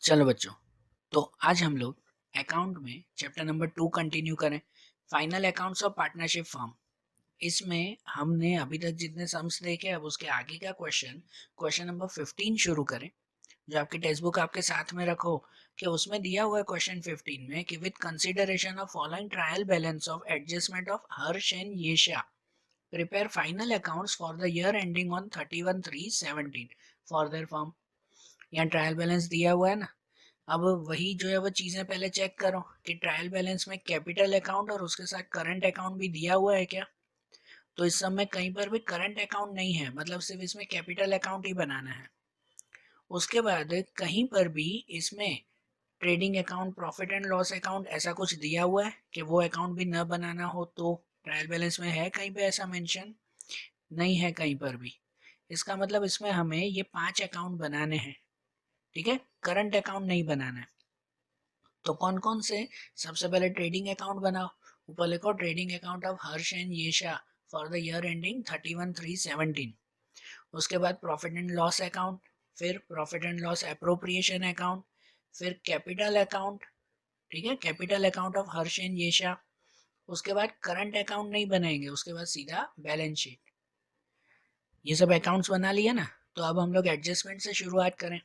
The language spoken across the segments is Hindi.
चलो बच्चों, तो आज हम लोग अकाउंट में चैप्टर नंबर 2 कंटिन्यू करें, final accounts of partnership firm. इसमें हमने अभी तक जितने सम्स देखे अब उसके आगे का क्वेश्चन नंबर 15 शुरू करें। जो आपकी टेक्स्ट बुक आपके साथ में रखो कि उसमें दिया हुआ है क्वेश्चन 15 में कि with consideration of following trial balance of adjustment of Harsh and Yesha prepare final accounts for the year ending on 31/3/17 for their firm. यहाँ ट्रायल बैलेंस दिया हुआ है ना। अब वही जो है वो चीज़ें पहले चेक करो कि ट्रायल बैलेंस में कैपिटल अकाउंट और उसके साथ करंट अकाउंट भी दिया हुआ है क्या। तो इस सब में कहीं पर भी करंट अकाउंट नहीं है, मतलब सिर्फ इसमें कैपिटल अकाउंट ही बनाना है। उसके बाद कहीं पर भी इसमें trading account, profit and loss account ऐसा कुछ दिया हुआ है कि वो अकाउंट भी न बनाना हो, तो ट्रायल बैलेंस में है कहीं पे ऐसा मेंशन? नहीं है कहीं पर भी। इसका मतलब इसमें हमें ये 5 अकाउंट बनाने हैं, ठीक है, करंट अकाउंट नहीं बनाना है। तो कौन कौन से? सबसे पहले ट्रेडिंग अकाउंट बनाओ। ऊपर लिखो trading account of Harsh and Yesha for the year ending 31/3/17। उसके बाद प्रॉफिट एंड लॉस अकाउंट, फिर profit and loss appropriation account, फिर कैपिटल अकाउंट, ठीक है, capital account of Harsh and Yesha. उसके बाद करंट अकाउंट नहीं बनाएंगे, उसके बाद सीधा बैलेंस शीट। ये सब अकाउंट्स बना लिया ना। तो अब हम लोग एडजस्टमेंट से शुरुआत करें।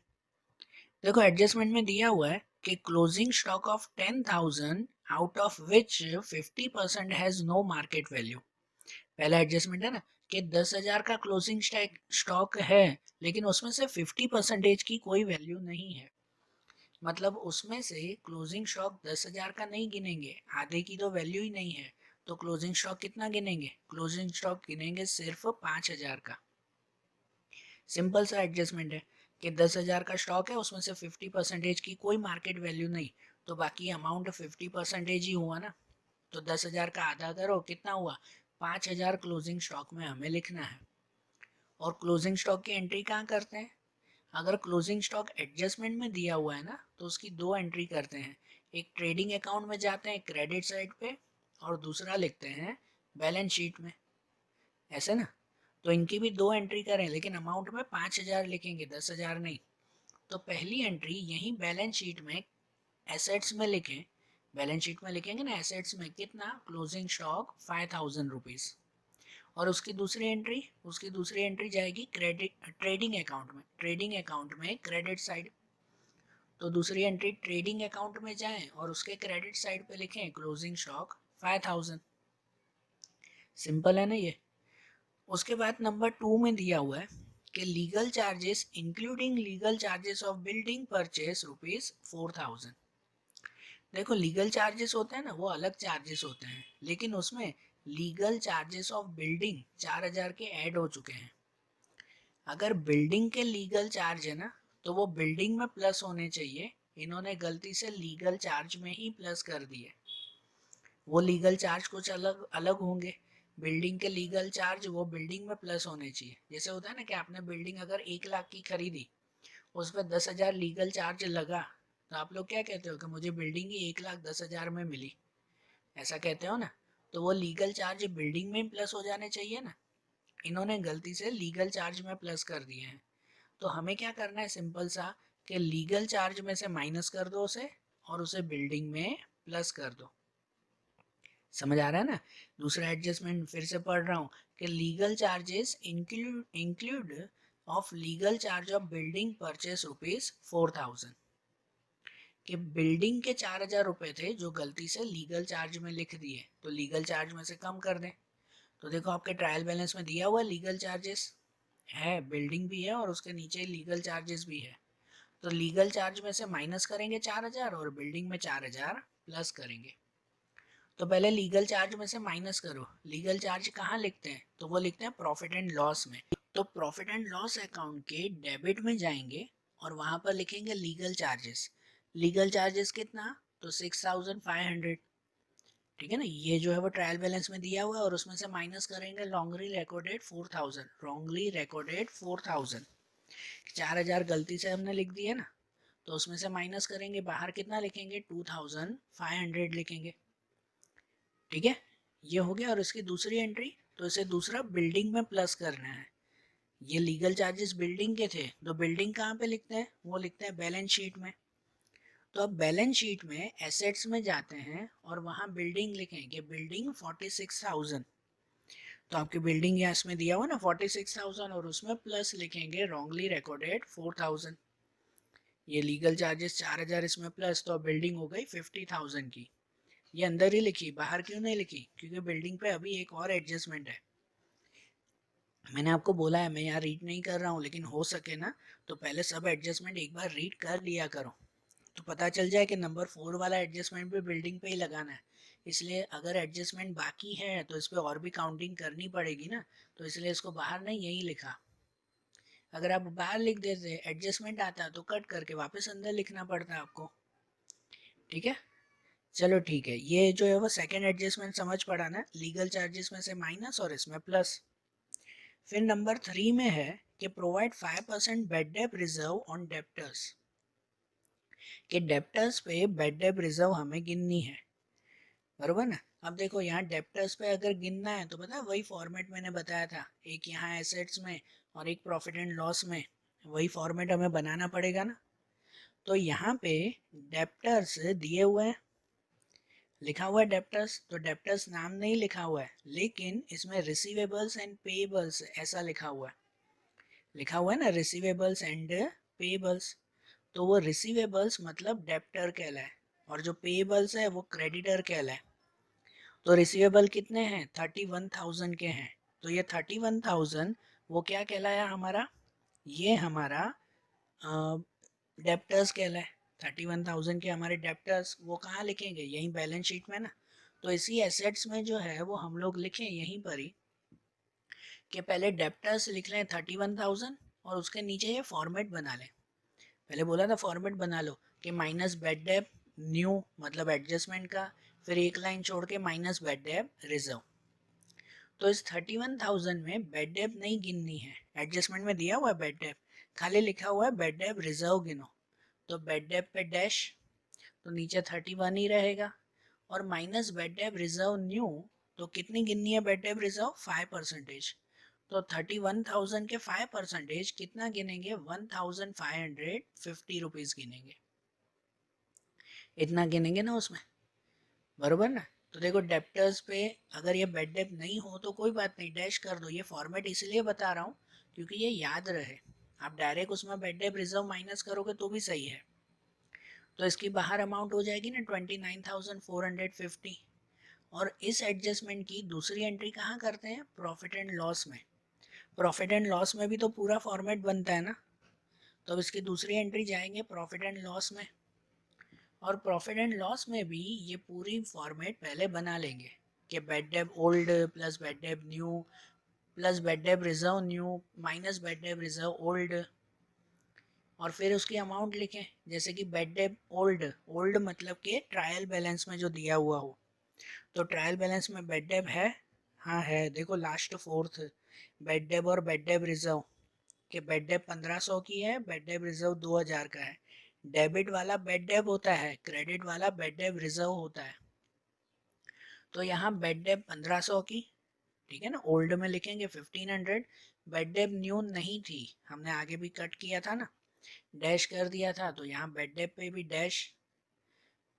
देखो एडजस्टमेंट में दिया हुआ है कि closing stock of 10,000 out of which 50% has no market value. पहला एडजस्टमेंट है ना कि 10,000 का क्लोजिंग स्टॉक है, लेकिन उसमें से 50% की कोई वैल्यू नहीं है। मतलब उसमें से क्लोजिंग स्टॉक 10,000 का नहीं गिनेंगे, आधे की तो वैल्यू ही नहीं है। तो क्लोजिंग स्टॉक कितना गिनेंगे? क्लोजिंग स्टॉक गिनेंगे सिर्फ 5,000 का। सिंपल सा एडजस्टमेंट है कि 10,000 का स्टॉक है, उसमें से 50% की कोई मार्केट वैल्यू नहीं, तो बाकी अमाउंट 50% ही हुआ ना। तो 10,000 का आधा करो, कितना हुआ? 5,000 क्लोजिंग स्टॉक में हमें लिखना है। और क्लोजिंग स्टॉक की एंट्री कहाँ करते हैं? अगर क्लोजिंग स्टॉक एडजस्टमेंट में दिया हुआ है ना, तो उसकी दो एंट्री करते हैं। एक ट्रेडिंग अकाउंट में जाते हैं क्रेडिट साइड पे, और दूसरा लिखते हैं बैलेंस शीट में, ऐसे ना। तो इनकी भी दो एंट्री करें, लेकिन अमाउंट में 5,000 लिखेंगे, 10,000 नहीं। तो पहली एंट्री यहीं बैलेंस शीट में एसेट्स में लिखें। बैलेंस शीट में लिखेंगे ना एसेट्स में कितना? Closing stock 5,000 rupees. और उसकी दूसरी एंट्री जाएगी क्रेडिट ट्रेडिंग अकाउंट में। ट्रेडिंग अकाउंट में क्रेडिट साइड, तो दूसरी एंट्री ट्रेडिंग अकाउंट में जाएं और उसके क्रेडिट साइड पे लिखें क्लोजिंग स्टॉक 5,000। सिंपल है ना ये। उसके बाद नंबर 2 में दिया हुआ है कि legal charges including legal charges of building purchase ₹4,000। देखो लीगल चार्जेस होते हैं ना, वो अलग चार्जेस होते हैं, लेकिन उसमें लीगल चार्जेस ऑफ बिल्डिंग 4,000 के ऐड हो चुके हैं। अगर बिल्डिंग के लीगल चार्ज है ना, तो वो बिल्डिंग में प्लस होने चाहिए। इन्होंने गलती से लीगल चार्ज में ही प्लस कर दिए। वो लीगल चार्ज कुछ अलग अलग होंगे। बिल्डिंग के लीगल चार्ज वो बिल्डिंग में प्लस होने चाहिए। जैसे होता है ना कि आपने बिल्डिंग अगर 1 लाख की खरीदी, उसमें 10,000 लीगल चार्ज लगा, तो आप लोग क्या कहते हो कि मुझे बिल्डिंग ही 1,10,000 में मिली, ऐसा कहते हो ना। तो वो लीगल चार्ज बिल्डिंग में प्लस हो जाने चाहिए ना। इन्होंने गलती से लीगल चार्ज में प्लस कर दिए हैं। तो हमें क्या करना है, सिंपल सा, कि लीगल चार्ज में से माइनस कर दो उसे, और उसे बिल्डिंग में प्लस कर दो। समझ आ रहा है ना। दूसरा एडजस्टमेंट फिर से पढ़ रहा हूँ कि legal charges include of legal charge of building purchase ₹4,000। कि बिल्डिंग के 4,000 रुपये थे जो गलती से लीगल चार्ज में लिख दिए, तो लीगल चार्ज में से कम कर दें। तो देखो आपके ट्रायल बैलेंस में दिया हुआ लीगल चार्जेस है, बिल्डिंग भी है और उसके नीचे लीगल चार्जेस भी है। तो लीगल चार्ज में से माइनस करेंगे 4,000 और बिल्डिंग में 4,000 प्लस करेंगे। तो पहले लीगल चार्ज में से माइनस करो। लीगल चार्ज कहाँ लिखते हैं? तो वो लिखते हैं प्रॉफिट एंड लॉस में। तो प्रॉफिट एंड लॉस अकाउंट के डेबिट में जाएंगे और वहां पर लिखेंगे लीगल चार्जेस। लीगल चार्जेस कितना? तो 6,500। ठीक है ना, ये जो है वो ट्रायल बैलेंस में दिया हुआ है, और उसमें से माइनस करेंगे लॉन्गली रिकॉर्डेड 4,000। रॉन्गली रिकॉर्डेड 4,000, 4,000 गलती से हमने लिख दिया ना, तो उसमें से माइनस करेंगे, बाहर कितना लिखेंगे? 2,500 लिखेंगे। ठीक है, ये हो गया। और इसकी दूसरी एंट्री, तो इसे दूसरा बिल्डिंग में प्लस करना है। ये लीगल चार्जेस बिल्डिंग के थे, तो बिल्डिंग कहाँ पे लिखते हैं? वो लिखते हैं बैलेंस शीट में। तो अब बैलेंस शीट में एसेट्स में जाते हैं और वहाँ बिल्डिंग लिखेंगे, बिल्डिंग 46,000। तो आपकी बिल्डिंग यहाँ इसमें दिया हुआ ना 46,000 और उसमें प्लस लिखेंगे रॉन्गली रिकॉर्डेड 4,000। ये लीगल चार्जेस 4,000 इसमें प्लस, तो बिल्डिंग हो गई 50,000 की। ये अंदर ही लिखी, बाहर क्यों नहीं लिखी? क्योंकि बिल्डिंग पे अभी एक और एडजस्टमेंट है। मैंने आपको बोला है मैं यहाँ रीड नहीं कर रहा हूँ, लेकिन हो सके ना तो पहले सब एडजस्टमेंट एक बार रीड कर लिया करो, तो पता चल जाए कि नंबर 4 वाला एडजस्टमेंट भी बिल्डिंग पे ही लगाना है। इसलिए अगर एडजस्टमेंट बाकी है तो इस पर और भी काउंटिंग करनी पड़ेगी ना, तो इसलिए इसको बाहर नहीं यही लिखा। अगर आप बाहर लिख देते एडजस्टमेंट आता तो कट करके वापस अंदर लिखना पड़ता आपको। ठीक है, चलो ठीक है। ये जो है वो सेकेंड एडजस्टमेंट समझ पड़ा ना, लीगल चार्जेस में से माइनस और इसमें प्लस। फिर नंबर 3 में है कि provide 5% bad debt reserve on debtors, कि डेप्टर्स पे बेड डेप रिजर्व हमें गिननी है, बरोबर ना। अब देखो यहाँ डेप्टर्स पे अगर गिनना है तो पता है वही फॉर्मेट मैंने बताया था, एक यहाँ एसेट्स में और एक प्रॉफिट एंड लॉस में, वही फॉर्मेट हमें बनाना पड़ेगा ना। तो यहाँ पे डेप्टर्स दिए हुए हैं, लिखा हुआ है डेप्टर्स, तो डेप्टर्स नाम नहीं लिखा हुआ है, लेकिन इसमें रिसीवेबल्स एंड पेएबल्स ऐसा लिखा हुआ है, लिखा हुआ है ना रिसीवेबल्स एंड पेएबल्स। तो वो रिसीवेबल्स मतलब डेप्टर कहलाए और जो पेएबल्स है वो क्रेडिटर कहलाए। तो रिसीवेबल कितने हैं? 31,000 के हैं। तो ये 31,000 वो क्या कहलाया हमारा? ये हमारा डेप्टर्स कहलाए। 31,000 के हमारे डेप्टर्स, वो कहाँ लिखेंगे? यहीं बैलेंस शीट में ना। तो इसी एसेट्स में जो है वो हम लोग लिखें यहीं पर ही कि पहले डेप्टर्स लिख लें 31,000 और उसके नीचे ये फॉर्मेट बना लें। पहले बोला था फॉर्मेट बना लो कि माइनस बेड डेप न्यू मतलब एडजस्टमेंट का, फिर एक लाइन छोड़ के माइनस बेड डेप रिजर्व। तो इस 31,000 में बेड डेप नहीं गिननी है, एडजस्टमेंट में दिया हुआ है बेड डेप, खाली लिखा हुआ है बेड डेप रिजर्व गिनो। तो बेड डेप पे डैश, तो नीचे 31 ही रहेगा, और minus bad debt reserve new, तो कितनी गिननी है बेड डेप रिजर्व? 5%। तो 31,000 के 5% कितना गिनेंगे? 1,550 रुपीज गिनेंगे, इतना गिनेंगे ना उसमें, बरोबर ना। तो देखो डेप्टर्स पे अगर ये बेड डेप नहीं हो तो कोई बात नहीं, डैश कर दो। ये फॉर्मेट इसलिए बता रहा हूँ क्योंकि ये याद रहे। आप डायरेक्ट उसमें बेड डेप रिजर्व माइनस करोगे तो भी सही है। तो इसकी बाहर अमाउंट हो जाएगी ना 29,450। और इस एडजस्टमेंट की दूसरी एंट्री कहाँ करते हैं? प्रॉफिट एंड लॉस में। प्रॉफिट एंड लॉस में भी तो पूरा फॉर्मेट बनता है ना, तो अब इसकी दूसरी एंट्री जाएंगे प्रॉफिट एंड लॉस में, और प्रॉफिट एंड लॉस में भी ये पूरी फॉर्मेट पहले बना लेंगे कि bad debt old plus bad debt new plus bad debt reserve new minus bad debt reserve old, और फिर उसकी अमाउंट लिखें। जैसे कि बेड डेप ओल्ड, ओल्ड मतलब कि ट्रायल बैलेंस में जो दिया हुआ हो, तो ट्रायल बैलेंस में बेड डेप है, हाँ है, देखो लास्ट फोर्थ बेड डेप और बेड डेप रिजर्व, कि बेड डेप 1500 की है, बेड डेप रिजर्व 2000 का है। डेबिट वाला बेड डेप होता है, क्रेडिट वाला बेड डेप रिजर्व होता है। तो यहाँ बेड डेप 1500 की, ठीक है ना, ओल्ड में लिखेंगे 1500। बेड डेप न्यू नहीं थी, हमने आगे भी कट किया था ना, डैश कर दिया था, तो यहाँ बेड डेप पे भी dash,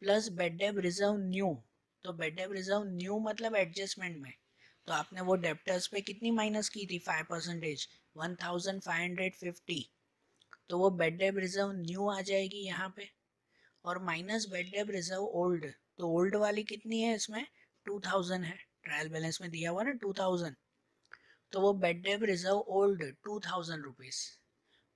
plus bad debt reserve new. तो बेड डेप रिजर्व न्यू मतलब एडजस्टमेंट में, तो आपने वो डेप्टर्स पे कितनी माइनस की थी? 5%, 1,550। तो वो बेड डेप रिजर्व न्यू आ जाएगी यहाँ पे, और minus bad debt reserve old. तो ओल्ड वाली कितनी है इसमें? 2,000 है, ट्रायल बैलेंस में दिया हुआ ना 2,000। तो वो bad debt reserve old 2,000 rupees.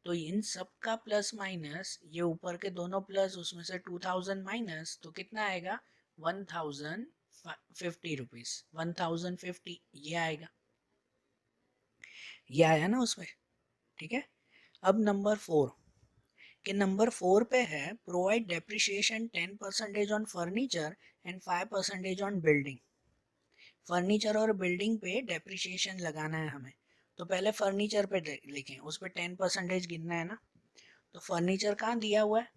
तो इन सब का प्लस माइनस, ये ऊपर के दोनों प्लस, उसमें से 2,000 माइनस, तो कितना आएगा? 1,050 रुपीज, 1,050 ये आएगा, ये आया ना उसमें। ठीक है, अब नंबर 4, कि नंबर 4 पे है provide depreciation 10% on furniture and 5% on building. Furniture और बिल्डिंग पे डेप्रिसिएशन लगाना है हमें, तो पहले फर्नीचर पे लिखें, उस पर 10% गिनना है ना। तो फर्नीचर कहाँ दिया हुआ है?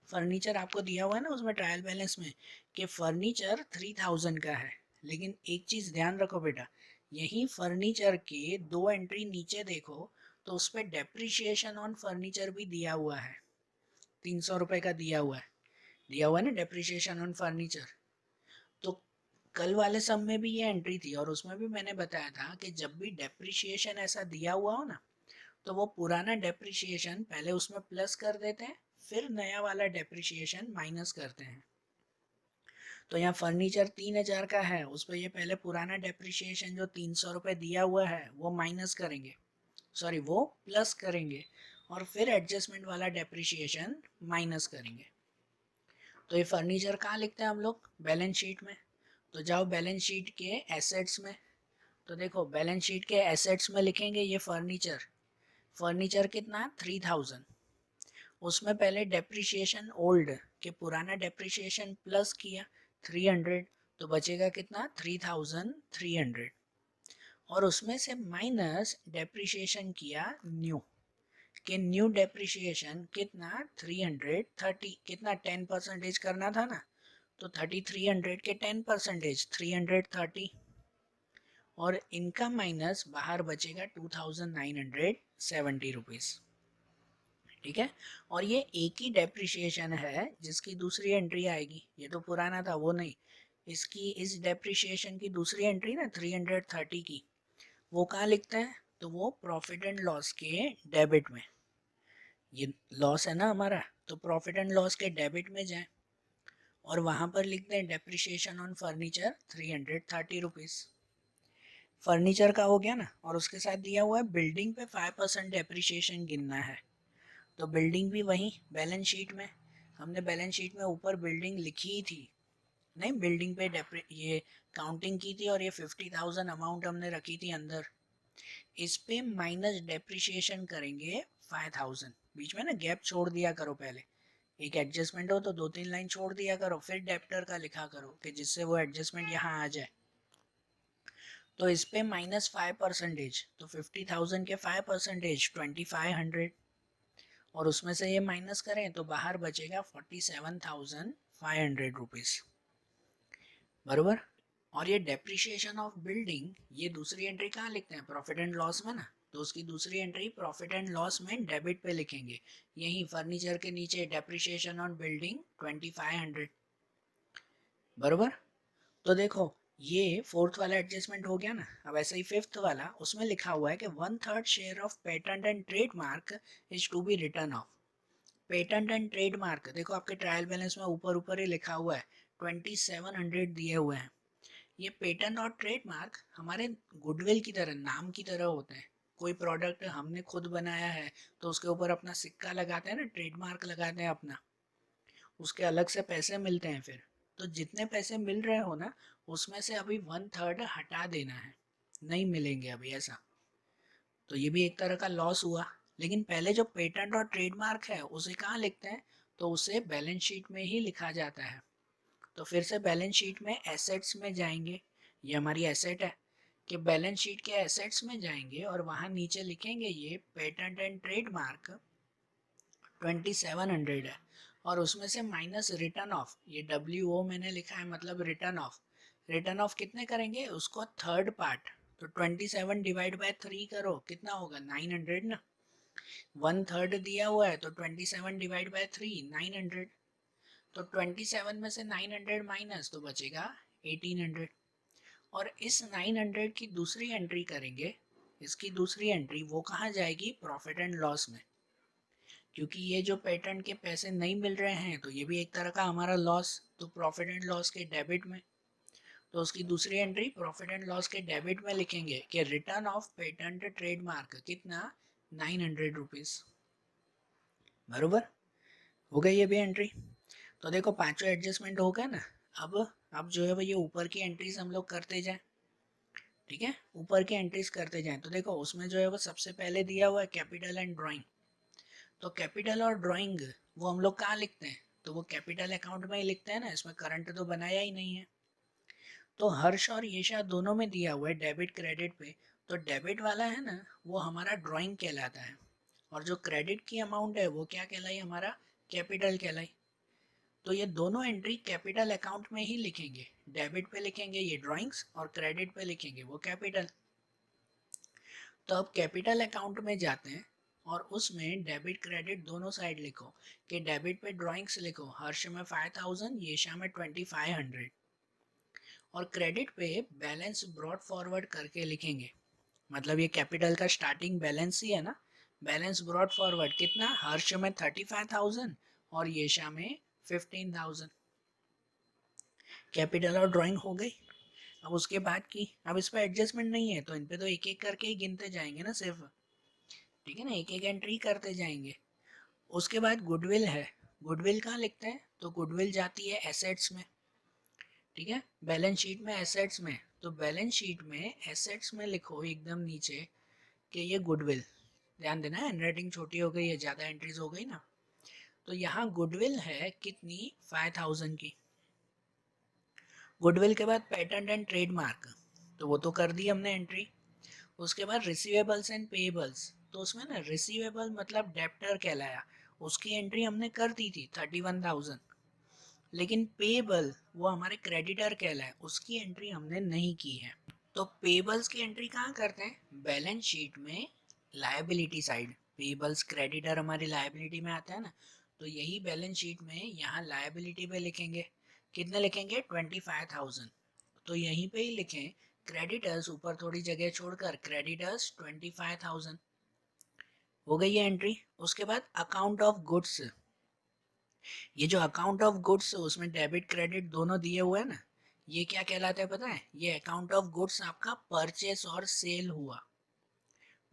फर्नीचर आपको दिया हुआ है ना उसमें ट्रायल बैलेंस में, कि फर्नीचर 3,000 का है। लेकिन एक चीज़ ध्यान रखो बेटा, यही फर्नीचर के दो एंट्री नीचे देखो, तो उस पर डेप्रिसिएशन ऑन फर्नीचर भी दिया हुआ है, 300 रुपये का दिया हुआ है। दिया हुआ है ना डेप्रिसिएशन ऑन फर्नीचर। तो कल वाले सम में भी ये एंट्री थी और उसमें भी मैंने बताया था कि जब भी डेप्रिसिएशन ऐसा दिया हुआ हो ना, तो वो पुराना डेप्रिसिएशन पहले उसमें प्लस कर देते हैं, फिर नया वाला डेप्रिसिएशन माइनस करते हैं। तो यहाँ फर्नीचर 3000 का है, उस पर ये पहले पुराना डेप्रिसिएशन जो 300 रुपये दिया हुआ है वो माइनस करेंगे, सॉरी वो प्लस करेंगे, और फिर एडजस्टमेंट वाला डेप्रिसिएशन माइनस करेंगे। तो ये फर्नीचर कहाँ लिखते हैं हम लोग? बैलेंस शीट में। तो जाओ बैलेंस शीट के एसेट्स में, तो देखो बैलेंस शीट के एसेट्स में लिखेंगे ये फर्नीचर। फर्नीचर कितना? 3000। उसमें पहले डेप्रिसिएशन ओल्ड के पुराना डेप्रिसिएशन प्लस किया 300, तो बचेगा कितना? 3300। और उसमें से माइनस डेप्रिसिएशन किया न्यू, कि न्यू डेप्रिसिएशन कितना? 330। कितना? 10% करना था ना, तो 3300 के 10% 330, और इनका माइनस बाहर बचेगा 2970 रुपीज़। ठीक है, और ये एक ही डेप्रिसिएशन है जिसकी दूसरी एंट्री आएगी, ये तो पुराना था वो नहीं, इसकी इस डेप्रिसिएशन की दूसरी एंट्री ना 330 की, वो कहाँ लिखते हैं? तो वो प्रॉफिट एंड लॉस के डेबिट में। ये लॉस है ना हमारा, तो प्रॉफिट एंड लॉस के डेबिट में जाए और वहां पर लिखते हैं depreciation on furniture 330 rupees. Furniture का हो गया ना, और उसके साथ दिया हुआ है बिल्डिंग पे 5% डेप्रिसिएशन गिनना है। तो बिल्डिंग भी वहीं बैलेंस शीट में, हमने बैलेंस शीट में ऊपर बिल्डिंग लिखी ही थी, नहीं बिल्डिंग पे ये काउंटिंग की थी और ये 50,000 अमाउंट हमने रखी थी अंदर। इस पे माइनस डेप्रिसिएशन करेंगे 5000। बीच में ना गैप छोड़ दिया करो, पहले एक एडजस्टमेंट हो तो 2-3 लाइन छोड़ दिया करो, फिर डेप्टर का लिखा करो कि जिससे वो एडजस्टमेंट यहाँ आ जाए। तो इस पे -5%, तो 50,000 के 5% 2500, और उसमें से ये माइनस करें तो बाहर बचेगा 47,500 रुपीज़, बरोबर। और ये डेप्रिसिएशन ऑफ बिल्डिंग, ये दूसरी एंट्री कहाँ लिखते हैं? प्रॉफिट एंड लॉस में ना, तो उसकी दूसरी एंट्री प्रॉफिट एंड लॉस में डेबिट पे लिखेंगे, यही फर्नीचर के नीचे डेप्रिसिएशन ऑन बिल्डिंग 2500, बरोबर। तो देखो ये फोर्थ वाला एडजस्टमेंट हो गया ना, अब ऐसे ही फिफ्थ वाला, उसमें लिखा हुआ है कि 1/3 share of patent and trademark is to be written off. Patent and trademark देखो आपके ट्रायल बैलेंस में ऊपर ऊपर ही लिखा हुआ है, 2700 दिए हुए हैं। ये पेटेंट और ट्रेडमार्क हमारे गुडविल की तरह, नाम की तरह होते हैं। कोई प्रोडक्ट हमने खुद बनाया है तो उसके ऊपर अपना सिक्का लगाते हैं ना, ट्रेडमार्क लगाते हैं अपना, उसके अलग से पैसे मिलते हैं फिर। तो जितने पैसे मिल रहे हो ना, उसमें से अभी 1/3 हटा देना है, नहीं मिलेंगे अभी ऐसा। तो ये भी एक तरह का लॉस हुआ। लेकिन पहले जो पेटेंट और ट्रेडमार्क है उसे कहाँ लिखते हैं? तो उसे बैलेंस शीट में ही लिखा जाता है। तो फिर से बैलेंस शीट में एसेट्स में जाएंगे, ये हमारी एसेट है, कि बैलेंस शीट के एसेट्स में जाएंगे और वहाँ नीचे लिखेंगे ये पेटेंट एंड ट्रेडमार्क 2700 है, और उसमें से माइनस रिटर्न ऑफ, ये WO मैंने लिखा है मतलब रिटर्न ऑफ। रिटर्न ऑफ कितने करेंगे? उसको थर्ड पार्ट, तो 27 डिवाइड बाय 3 करो, कितना होगा? 900 ना। 1/3 दिया हुआ है तो 27 डिवाइड बाय 3 900, तो 27 में से 900 माइनस तो बचेगा 1800। और इस 900 की दूसरी एंट्री करेंगे, इसकी दूसरी एंट्री वो कहाँ जाएगी? प्रॉफिट एंड लॉस में, क्योंकि ये जो पेटेंट के पैसे नहीं मिल रहे हैं तो ये भी एक तरह का हमारा लॉस, तो प्रॉफिट एंड लॉस के डेबिट में। तो उसकी दूसरी एंट्री प्रॉफिट एंड लॉस के डेबिट में लिखेंगे कि रिटर्न ऑफ पेटेंट ट्रेडमार्क कितना? 900 रुपीज़, बरोबर। हो गई ये भी एंट्री। तो देखो पांचों एडजस्टमेंट हो गए ना। अब जो है वो ये ऊपर की एंट्रीज हम लोग करते जाएं, ठीक है, ऊपर की एंट्रीज करते जाएं। तो देखो उसमें जो है वो सबसे पहले दिया हुआ है कैपिटल एंड ड्राइंग। तो कैपिटल और ड्राइंग वो हम लोग कहाँ लिखते हैं? तो वो कैपिटल अकाउंट में ही लिखते हैं ना, इसमें करंट तो बनाया ही नहीं है। तो हर्ष और यशा दोनों में दिया हुआ है डेबिट क्रेडिट पे, तो डेबिट वाला है ना वो हमारा ड्राइंग कहलाता है, और जो क्रेडिट की अमाउंट है वो क्या कहलाई? हमारा कैपिटल कहलाई। तो ये दोनों एंट्री कैपिटल अकाउंट में ही लिखेंगे, डेबिट पे लिखेंगे ये ड्राइंग्स और क्रेडिट पे लिखेंगे वो कैपिटल। तो अब कैपिटल अकाउंट में जाते हैं और उसमें डेबिट क्रेडिट दोनों साइड लिखो कि डेबिट पे ड्राइंग्स लिखो, हर्ष में 5000, येशा में 2500, और क्रेडिट पे बैलेंस ब्रॉड फॉरवर्ड करके लिखेंगे। मतलब ये कैपिटल का स्टार्टिंग बैलेंस ही है ना, बैलेंस ब्रॉड फॉरवर्ड कितना, हर्ष में 35,000 और येशा में 15,000। कैपिटल और ड्राइंग हो गई। अब उसके बाद की, अब इस पर एडजस्टमेंट नहीं है तो इन पे तो एक एक करके ही गिनते जाएंगे ना सिर्फ, ठीक है ना, एक एक एंट्री करते जाएंगे। उसके बाद गुडविल है, गुडविल कहाँ लिखते हैं, तो गुडविल जाती है एसेट्स में, ठीक है, बैलेंस शीट में एसेट्स में, तो बैलेंस शीट में एसेट्स में लिखो एकदम नीचे कि ये गुडविल, ध्यान देना हैंडराइटिंग छोटी हो गई है, ज़्यादा एंट्रीज हो गई ना, तो यहाँ गुडविल है कितनी, 5000 की। गुडविल के बाद पेटेंट एंड ट्रेडमार्क, तो वो तो कर दी हमने एंट्री। उसके बाद रिसीवेबल्स एंड पेएबल्स, तो उसमें ना रिसीवेबल मतलब डेप्टर कहलाया, उसकी एंट्री हमने कर दी थी 31,000, लेकिन पेएबल वो हमारे क्रेडिटर कहलाए, उसकी एंट्री हमने नहीं की है। तो पेएबल्स की एंट्री कहाँ करते हैं, बैलेंस शीट में लायबिलिटी साइड, पेएबल्स क्रेडिटर हमारी लायबिलिटी में आता है ना, तो यही बैलेंस शीट में यहाँ लायबिलिटी पे लिखेंगे, कितने लिखेंगे, 25,000, तो यहीं पे ही लिखें क्रेडिटर्स, ऊपर थोड़ी जगह छोड़कर क्रेडिटर्स 25,000, हो गई है एंट्री। उसके बाद अकाउंट ऑफ गुड्स, ये जो अकाउंट ऑफ गुड्स उसमें डेबिट क्रेडिट दोनों दिए हुए हैं ना, ये क्या कहलाता है पता है, ये अकाउंट ऑफ गुड्स आपका परचेस और सेल हुआ।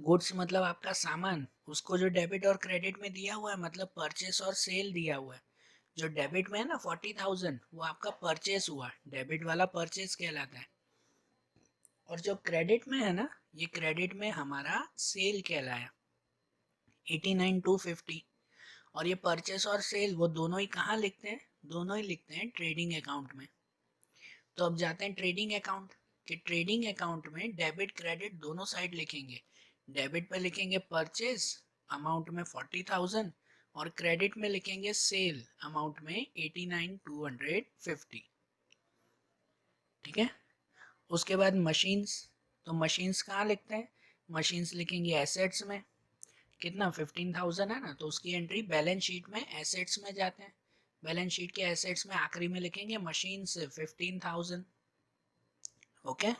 गुड्स मतलब आपका सामान, उसको जो डेबिट और क्रेडिट में दिया हुआ है मतलब परचेस और सेल दिया हुआ है। जो डेबिट में है ना 40,000, वो आपका परचेस हुआ, डेबिट वाला परचेस कहलाता है, और जो क्रेडिट में है ना, ये क्रेडिट में हमारा सेल कहलाया 89,250। और ये परचेस और सेल वो दोनों ही कहाँ लिखते हैं, दोनों ही लिखते हैं ट्रेडिंग अकाउंट में। तो अब जाते हैं ट्रेडिंग अकाउंट, कि ट्रेडिंग अकाउंट में डेबिट क्रेडिट दोनों साइड लिखेंगे, डेबिट पे लिखेंगे परचेस अमाउंट में 40,000 और क्रेडिट में लिखेंगे सेल अमाउंट में 89,250, ठीक है। उसके बाद मशीन्स, तो मशीन्स कहाँ लिखते हैं, मशीन्स लिखेंगे एसेट्स में, कितना 15,000 है ना, तो उसकी एंट्री बैलेंस शीट में एसेट्स में जाते हैं, बैलेंस शीट के एसेट्स में आखिरी में लिखेंगे मशीन्स 15,000, ओके।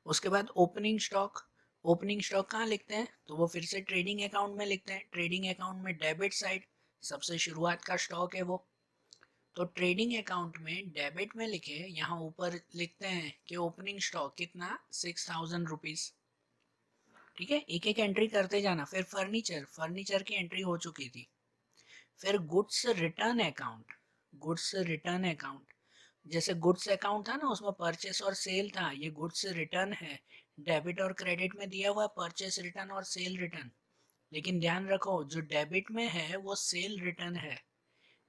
उसके बाद ओपनिंग स्टॉक, ओपनिंग स्टॉक कहाँ लिखते हैं, तो वो फिर से ट्रेडिंग अकाउंट में लिखते हैं, ट्रेडिंग अकाउंट में डेबिट साइड, सबसे शुरुआत का स्टॉक है वो, तो ट्रेडिंग अकाउंट में डेबिट में लिखे, यहाँ ऊपर लिखते हैं कि ओपनिंग स्टॉक कितना 6,000 रुपीज, ठीक है, एक एक एंट्री करते जाना। फिर फर्नीचर, फर्नीचर की एंट्री हो चुकी थी। फिर goods return account, goods return account, जैसे गुड्स अकाउंट था ना उसमें परचेस और सेल था, ये गुड्स रिटर्न है, डेबिट और क्रेडिट में दिया हुआ परचेस रिटर्न और सेल रिटर्न, लेकिन ध्यान रखो जो डेबिट में है वो सेल रिटर्न है,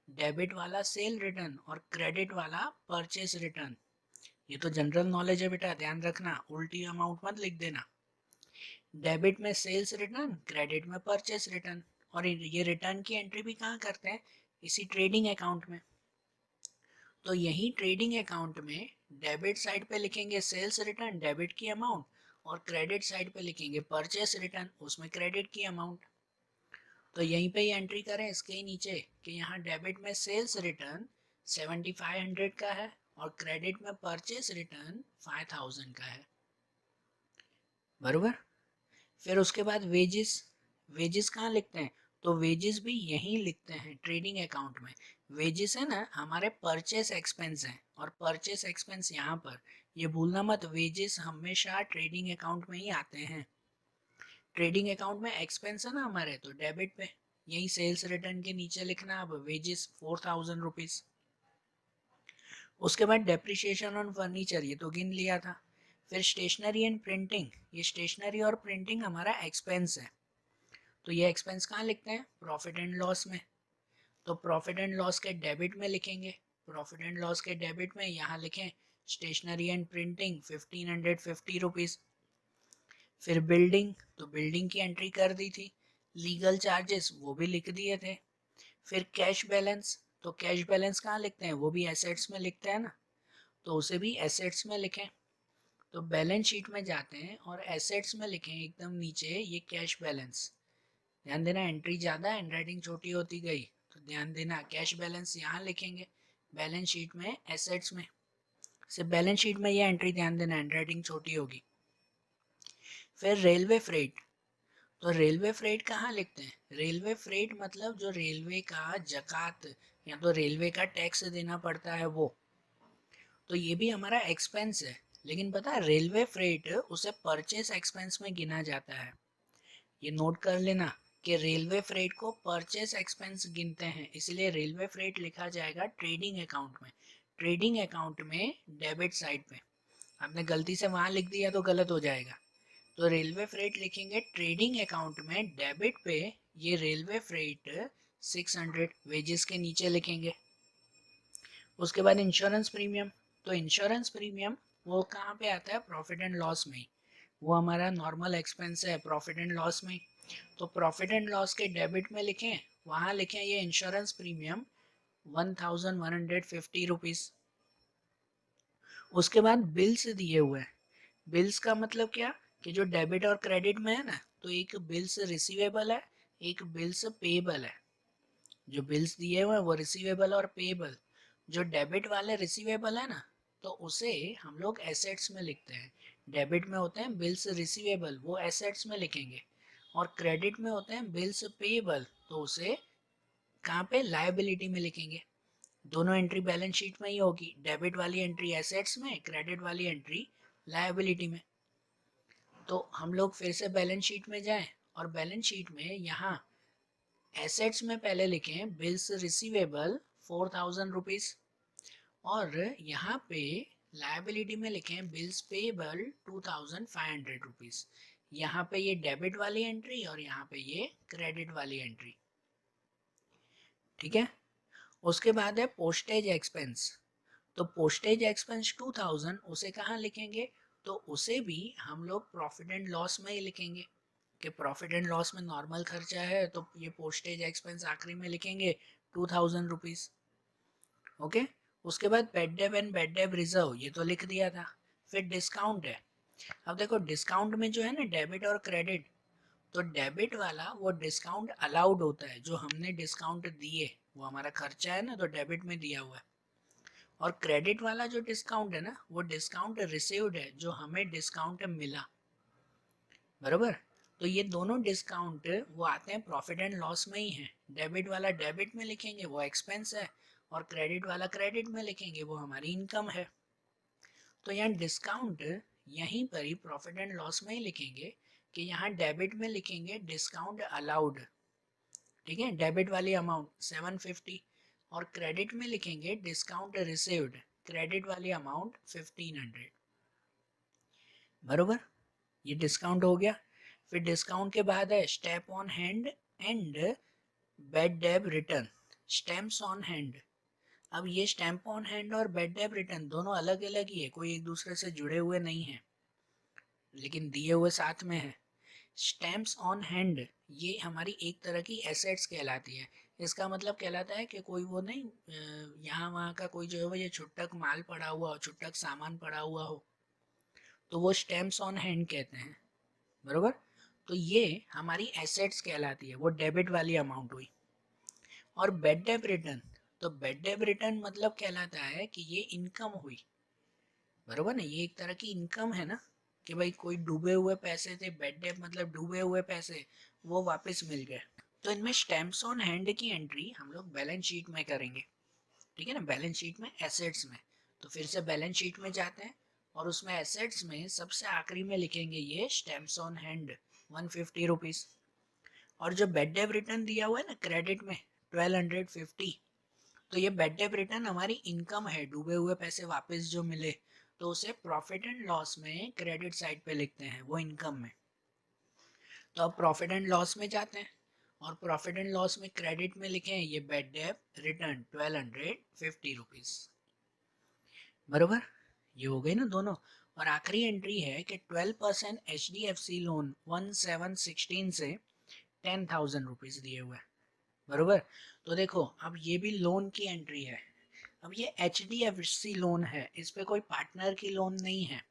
डेबिट वाला सेल रिटर्न और क्रेडिट वाला परचेस रिटर्न। ये तो जनरल नॉलेज है बेटा, ध्यान रखना, उल्टी अमाउंट मत लिख देना। डेबिट में सेल्स रिटर्न, क्रेडिट में परचेस रिटर्न, और ये रिटर्न की एंट्री भी कहाँ करते हैं, इसी ट्रेडिंग अकाउंट में। तो यही ट्रेडिंग अकाउंट में डेबिट साइड पे लिखेंगे सेल्स रिटर्न, डेबिट की अमाउंट, और क्रेडिट साइड पे लिखेंगे परचेस रिटर्न, उसमें क्रेडिट की अमाउंट। तो यहीं पे ही एंट्री करें इसके ही नीचे कि यहाँ डेबिट में सेल्स रिटर्न 7,500 का है और क्रेडिट में परचेस रिटर्न 5,000 का है, बरोबर। फिर उसके बाद वेजेस, वेजेस कहाँ लिखते हैं, तो वेजेस भी यहीं लिखते हैं ट्रेडिंग अकाउंट में। वेजेस है ना हमारे परचेस एक्सपेंस हैं, और परचेस एक्सपेंस यहाँ पर, ये भूलना मत, वेजेस हमेशा ट्रेडिंग अकाउंट में ही आते हैं। ट्रेडिंग अकाउंट में एक्सपेंस है ना हमारे, तो डेबिट पे यही सेल्स रिटर्न के नीचे लिखना अब वेजेस 4,000 रुपीज। उसके बाद डेप्रिसिएशन ऑन फर्नीचर, ये तो गिन लिया था। फिर स्टेशनरी एंड प्रिंटिंग, ये स्टेशनरी और प्रिंटिंग हमारा एक्सपेंस है, तो ये एक्सपेंस कहाँ लिखते हैं, प्रॉफिट एंड लॉस में। तो प्रॉफिट एंड लॉस के डेबिट में लिखेंगे, प्रॉफिट एंड लॉस के डेबिट में यहाँ लिखें स्टेशनरी एंड प्रिंटिंग 1,550 रुपीज़। फिर बिल्डिंग, तो बिल्डिंग की एंट्री कर दी थी, लीगल चार्जेस वो भी लिख दिए थे। फिर कैश बैलेंस, तो कैश बैलेंस कहाँ लिखते हैं, वो भी एसेट्स में लिखते हैं ना, तो उसे भी एसेट्स में लिखें। तो बैलेंस शीट में जाते हैं और एसेट्स में लिखें एकदम नीचे ये कैश बैलेंस, ध्यान देना, एंट्री ज़्यादा हैंड राइटिंग छोटी होती गई, तो ध्यान देना कैश बैलेंस यहाँ लिखेंगे, बैलेंस शीट में एसेट्स में, सिर्फ बैलेंस शीट में ये एंट्री ध्यान देना हैंड राइटिंग छोटी होगी। फिर रेलवे फ्रेट, तो रेलवे फ्रेट कहाँ लिखते हैं? रेलवे फ्रेट मतलब जो रेलवे का जकात या तो रेलवे का टैक्स देना पड़ता है वो, तो ये भी हमारा एक्सपेंस है, लेकिन पता है रेलवे फ्रेट उसे परचेस एक्सपेंस में गिना जाता है। ये नोट कर लेना कि रेलवे फ्रेट को परचेस एक्सपेंस गिनते हैं, इसलिए रेलवे फ्रेट लिखा जाएगा ट्रेडिंग अकाउंट में। ट्रेडिंग अकाउंट में डेबिट साइड पे, आपने गलती से वहां लिख दिया तो गलत हो जाएगा, तो रेलवे फ्रेट लिखेंगे ट्रेडिंग अकाउंट में डेबिट पे, ये रेलवे फ्रेट 600 वेजेस के नीचे लिखेंगे। उसके बाद इंश्योरेंस प्रीमियम, तो इंश्योरेंस प्रीमियम वो कहाँ पे आता है? प्रॉफिट एंड लॉस में, वो हमारा नॉर्मल एक्सपेंस है प्रॉफिट एंड लॉस में, तो प्रॉफिट एंड लॉस के डेबिट में लिखें, वहाँ लिखें ये इंश्योरेंस प्रीमियम 1150 रुपीज़। उसके बाद बिल्स दिए हुए हैं, बिल्स का मतलब क्या कि जो डेबिट और क्रेडिट में है ना, तो एक बिल्स रिसीवेबल है, एक बिल्स पेएबल है। जो बिल्स दिए हुए हैं वो रिसीवेबल और पेएबल, जो डेबिट वाले रिसीवेबल है ना, तो उसे हम लोग एसेट्स में लिखते हैं। डेबिट में होते हैं बिल्स रिसीवेबल, वो एसेट्स में लिखेंगे, और क्रेडिट में होते हैं बिल्स पेएबल, तो उसे कहाँ पे? लायबिलिटी में लिखेंगे। दोनों एंट्री बैलेंस शीट में ही होगी, डेबिट वाली एंट्री एसेट्स में, क्रेडिट वाली एंट्री लायबिलिटी में। तो हम लोग फिर से बैलेंस शीट में जाएं, और बैलेंस शीट में यहाँ एसेट्स में पहले लिखें बिल्स रिसीवेबल 4000 रुपीज़, और यहाँ पे लायबिलिटी में लिखें बिल्स पेएबल 2500 रुपीज़। यहाँ पे ये डेबिट वाली एंट्री और यहाँ पे ये क्रेडिट वाली एंट्री, ठीक है। उसके बाद है पोस्टेज एक्सपेंस, तो पोस्टेज एक्सपेंस 2000 उसे कहाँ लिखेंगे? तो उसे भी हम लोग प्रॉफिट एंड लॉस में ही लिखेंगे, कि प्रॉफिट एंड लॉस में नॉर्मल खर्चा है, तो ये पोस्टेज एक्सपेंस आखिरी में लिखेंगे 2000 रुपीज़। ओके। उसके बाद बेड डेब एंड बेड डेब रिजर्व, ये तो लिख दिया था। फिर डिस्काउंट है, अब देखो डिस्काउंट में जो है ना डेबिट और क्रेडिट, तो डेबिट वाला वो डिस्काउंट अलाउड होता है, जो हमने डिस्काउंट दिए वो हमारा खर्चा है ना, तो डेबिट में दिया हुआ है। और क्रेडिट वाला जो डिस्काउंट है ना, वो डिस्काउंट रिसीव्ड है, जो हमें डिस्काउंट मिला, बराबर। तो ये दोनों डिस्काउंट वो आते हैं प्रॉफिट एंड लॉस में ही हैं। डेबिट वाला डेबिट में लिखेंगे वो एक्सपेंस है, और क्रेडिट वाला क्रेडिट में लिखेंगे वो हमारी इनकम है। तो यहाँ डिस्काउंट यहीं पर ही प्रॉफिट एंड लॉस में ही लिखेंगे, कि यहाँ डेबिट में लिखेंगे डिस्काउंट अलाउड, ठीक है, डेबिट वाली अमाउंट 750, और क्रेडिट में लिखेंगे डिस्काउंट रिसीव्ड, क्रेडिट वाली अमाउंट 1500, बरोबर। ये डिस्काउंट हो गया। फिर डिस्काउंट के बाद है stamp on hand and bad debt return, stamps on hand. अब ये स्टैम्प ऑन हैंड और बेड डेब रिटर्न दोनों अलग अलग ही है, कोई एक दूसरे से जुड़े हुए नहीं है, लेकिन दिए हुए साथ में है। स्टैम्प्स ऑन हैंड ये हमारी एक तरह की एसेट्स कहलाती है। इसका मतलब कहलाता है कि कोई वो नहीं, यहाँ वहाँ का कोई जो है वो ये छुट्टक माल पड़ा हुआ हो, छुट्टक सामान पड़ा हुआ हो, तो वो स्टैम्प्स ऑन हैंड कहते हैं, बरोबर। तो ये हमारी एसेट्स कहलाती है, वो डेबिट वाली अमाउंट हुई। और बेड डेब रिटर्न, तो बेड डेब रिटर्न मतलब कहलाता है कि ये इनकम हुई, बरोबर ना, ये एक तरह की इनकम है ना, कि भाई कोई डूबे हुए पैसे थे, बेड डेब मतलब डूबे हुए पैसे, वो वापस मिल गए। तो इनमें स्टैम्प्स ऑन हैंड की एंट्री हम लोग बैलेंस शीट में करेंगे, ठीक है ना, बैलेंस शीट में एसेट्स में। तो फिर से बैलेंस शीट में जाते हैं, और उसमें एसेट्स में सबसे आखिरी में लिखेंगे ये स्टैम्प्स ऑन हैंड 150 रुपीज़। और जो बेड डेब रिटर्न दिया हुआ है ना क्रेडिट में 1250, तो ये बेड डेब रिटर्न हमारी इनकम है, डूबे हुए पैसे वापस जो मिले, तो उसे प्रॉफिट एंड लॉस में क्रेडिट साइड पे लिखते हैं, वो इनकम में। तो अब प्रॉफिट एंड लॉस में जाते हैं, और प्रॉफिट एंड लॉस में क्रेडिट में लिखे हैं ये बेड डेब रिटर्न 1250 रुपीज़, बरोबर। ये हो गई ना दोनों। और आखिरी एंट्री है कि 12% HDFC लोन 1716 से 10,000 रुपीज़ दिए हुए, बरोबर। तो देखो अब ये भी लोन की एंट्री है। अब ये HDFC लोन है, इस पे कोई पार्टनर की लोन नहीं है,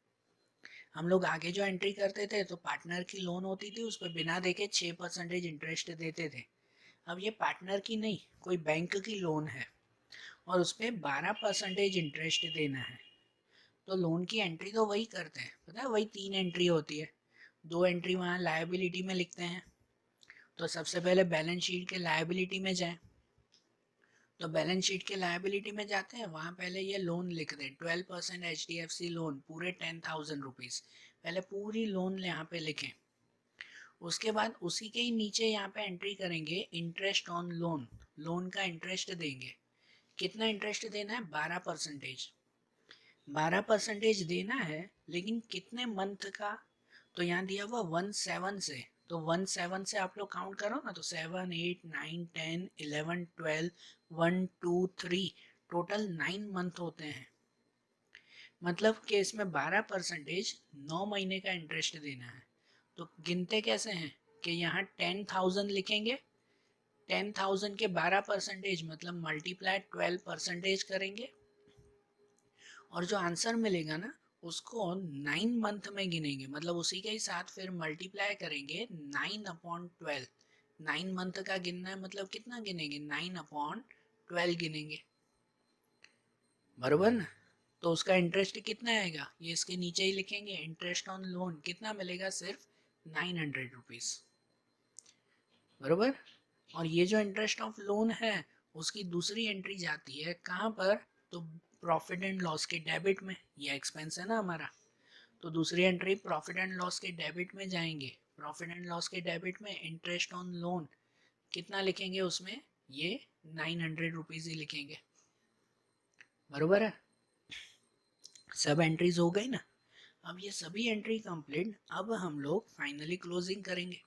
हम लोग आगे जो एंट्री करते थे तो पार्टनर की लोन होती थी, उस पर बिना देखे 6% इंटरेस्ट देते थे। अब ये पार्टनर की नहीं, कोई बैंक की लोन है और उस पर 12% इंटरेस्ट देना है। तो लोन की एंट्री तो वही करते हैं, पता है, वही 3 एंट्री होती है। 2 एंट्री वहाँ लायबिलिटी में लिखते हैं। तो सबसे पहले बैलेंस शीट के लायबिलिटी में जाएं। तो बैलेंस शीट के लायबिलिटी में जाते हैं, वहाँ पहले ये लोन लिख दें, 12% HDFC लोन, पूरे 10,000 रुपीज़। पहले पूरी लोन यहाँ पे लिखें। उसके बाद उसी के ही नीचे यहाँ पे एंट्री करेंगे इंटरेस्ट ऑन लोन, लोन का इंटरेस्ट देंगे। कितना इंटरेस्ट देना है? 12%। 12% देना है, लेकिन कितने मंथ का? तो यहाँ दिया हुआ 1/7 से, तो 1/7 से आप लोग काउंट करो ना, तो 7, 8, 9, 10, 11, 12, 1, 2, 3, टोटल 9 मंथ होते हैं। मतलब कि इसमें 12% 9 महीने का इंटरेस्ट देना है। तो गिनते कैसे हैं कि यहाँ 10,000 लिखेंगे, 10,000 के 12% मतलब मल्टीप्लाई 12% करेंगे, और जो आंसर मिलेगा ना उसको 9 मंथ में गिनेंगे, मतलब उसी के ही साथ फिर मल्टीप्लाई करेंगे 9/12। 9 मंथ का गिनना है, मतलब कितना गिनेंगे? 9/12 गिनेंगे, बराबर ना। तो उसका इंटरेस्ट कितना आएगा, ये इसके नीचे ही लिखेंगे, इंटरेस्ट ऑन लोन कितना मिलेगा? सिर्फ 900 रुपीज़, बराबर। और ये जो इंटरेस्ट ऑफ लोन है उसकी दूसरी एंट्री जाती है कहाँ पर? तो प्रॉफिट एंड लॉस के डेबिट में, ये एक्सपेंस है ना हमारा। तो दूसरी एंट्री प्रॉफिट एंड लॉस के डेबिट में जाएंगे। प्रॉफिट एंड लॉस के डेबिट में इंटरेस्ट ऑन लोन कितना लिखेंगे? उसमें ये 900 रुपीज़ ही लिखेंगे, बराबर है। सब एंट्रीज हो गई ना। अब ये सभी एंट्री कंप्लीट, अब हम लोग फाइनली क्लोजिंग करेंगे।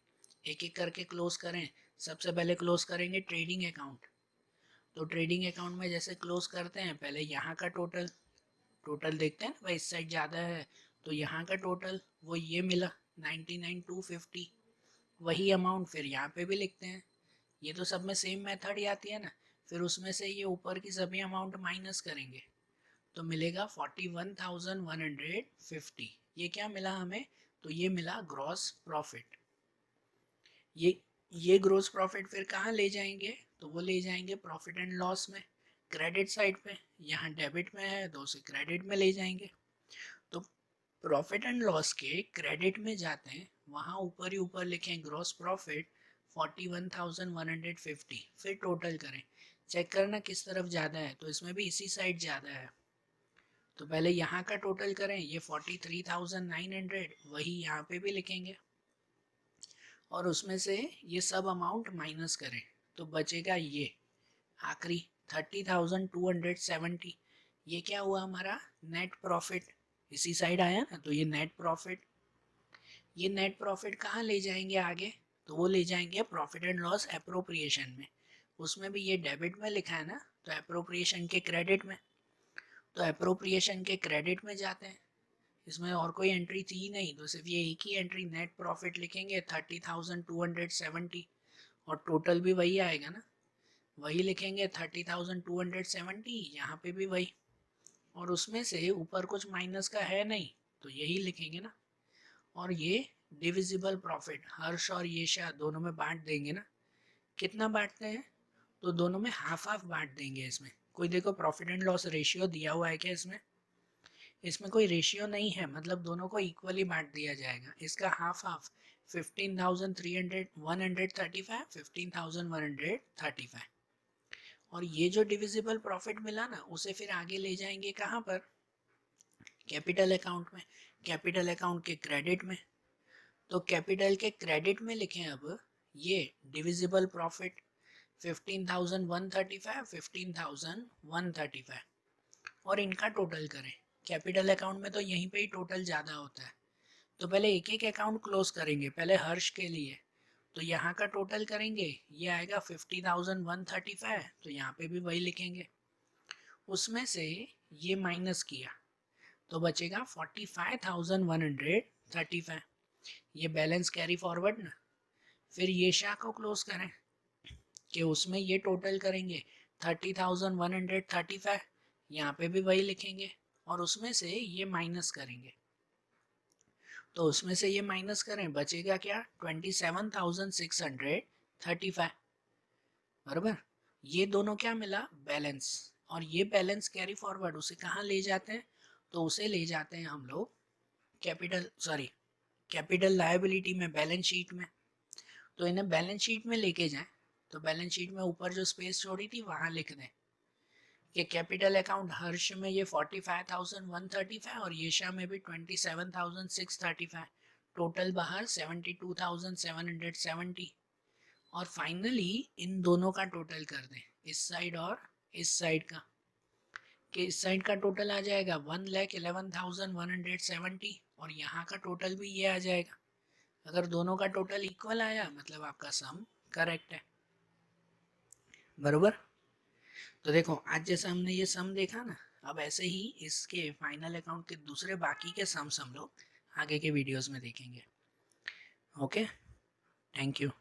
एक एक करके क्लोज करें। सबसे पहले क्लोज करेंगे ट्रेडिंग अकाउंट। तो ट्रेडिंग अकाउंट में जैसे क्लोज करते हैं, पहले यहाँ का टोटल टोटल देखते हैं ना भाई, इस साइड ज़्यादा है तो यहाँ का टोटल वो ये मिला 99,250, वही अमाउंट फिर यहाँ पे भी लिखते हैं। ये तो सब में सेम मेथड ही आती है ना। फिर उसमें से ये ऊपर की सभी अमाउंट माइनस करेंगे तो मिलेगा 41,150। ये क्या मिला हमें? तो ये मिला ग्रॉस प्रॉफिट। ये ग्रॉस प्रॉफिट फिर कहाँ ले जाएंगे? तो वो ले जाएंगे प्रॉफिट एंड लॉस में, क्रेडिट साइड पे। यहाँ डेबिट में है तो उसे क्रेडिट में ले जाएंगे। तो प्रॉफिट एंड लॉस के क्रेडिट में जाते हैं, वहाँ ऊपर ही ऊपर लिखें ग्रॉस प्रॉफिट 41,150। फिर टोटल करें, चेक करना किस तरफ ज़्यादा है, तो इसमें भी इसी साइड ज़्यादा है। तो पहले यहाँ का टोटल करें, ये 43,900, वही यहाँ पे भी लिखेंगे और उसमें से ये सब अमाउंट माइनस करें तो बचेगा ये आखिरी 30,270। ये क्या हुआ हमारा? Net profit. इसी साइड आया ना, तो ये नेट प्रॉफिट। ये नेट प्रॉफिट कहाँ ले जाएंगे आगे? तो वो ले जाएंगे प्रॉफिट एंड लॉस एप्रोप्रिएशन में। उसमें भी ये डेबिट में लिखा है ना, तो एप्रोप्रिएशन के क्रेडिट में। तो एप्रोप्रिएशन के क्रेडिट में जाते हैं। इसमें और कोई एंट्री थी ही नहीं, तो सिर्फ ये एक ही एंट्री नेट प्रॉफिट लिखेंगे 30,270, और टोटल भी वही आएगा ना, वही लिखेंगे 30,270, यहाँ पे भी वही। और उसमें से ऊपर कुछ माइनस का है नहीं तो यही लिखेंगे ना। और ये डिविजिबल प्रॉफिट, हर्ष और येशा दोनों में बांट देंगे ना। कितना बांटते हैं? तो दोनों में हाफ हाफ बांट देंगे। इसमें कोई देखो प्रॉफिट एंड लॉस रेशियो दिया हुआ है क्या? इसमें कोई रेशियो नहीं है, मतलब दोनों को इक्वली बांट दिया जाएगा। इसका हाफ हाफ 15,300 135, 15,135। और ये जो डिविजिबल प्रॉफिट मिला ना, उसे फिर आगे ले जाएंगे कहाँ पर? कैपिटल अकाउंट में। कैपिटल अकाउंट के क्रेडिट में। तो कैपिटल के क्रेडिट में लिखें अब ये डिविजिबल प्रॉफिट 15,135, 15,135, और इनका टोटल करें। कैपिटल अकाउंट में तो यहीं पे ही टोटल ज़्यादा होता है। तो पहले एक एक अकाउंट क्लोज करेंगे। पहले हर्ष के लिए, तो यहाँ का टोटल करेंगे, ये आएगा 50,135, तो यहाँ पे भी वही लिखेंगे। उसमें से ये माइनस किया तो बचेगा 45,135। ये बैलेंस कैरी फॉरवर्ड ना। फिर ये शाह को क्लोज करें कि उसमें ये टोटल करेंगे 30,135, यहाँ पे भी वही लिखेंगे और उसमें से ये माइनस करेंगे। तो उसमें से ये माइनस करें, बचेगा क्या 27,635, बराबर। ये दोनों क्या मिला, बैलेंस। और ये बैलेंस कैरी फॉरवर्ड उसे कहाँ ले जाते हैं, तो उसे ले जाते हैं हम लोग कैपिटल लायबिलिटी में, बैलेंस शीट में। तो इन्हें बैलेंस शीट में लेके जाएं, तो बैलेंस शीट में ऊपर जो स्पेस छोड़ी थी वहां लिख दें कि कैपिटल अकाउंट हर्ष में ये 45,135 और येशा में भी 27,635, टोटल बाहर 72,770। और फाइनली इन दोनों का टोटल कर दें, इस साइड और इस साइड का, कि इस साइड का टोटल आ जाएगा 1,11,170 और यहाँ का टोटल भी ये आ जाएगा। अगर दोनों का टोटल इक्वल आया मतलब आपका सम करेक्ट है, बरोबर। तो देखो आज जैसा हमने ये सम देखा ना, अब ऐसे ही इसके फाइनल अकाउंट के दूसरे बाकी के सम्स हम लोग आगे के वीडियोस में देखेंगे। Okay, thank you.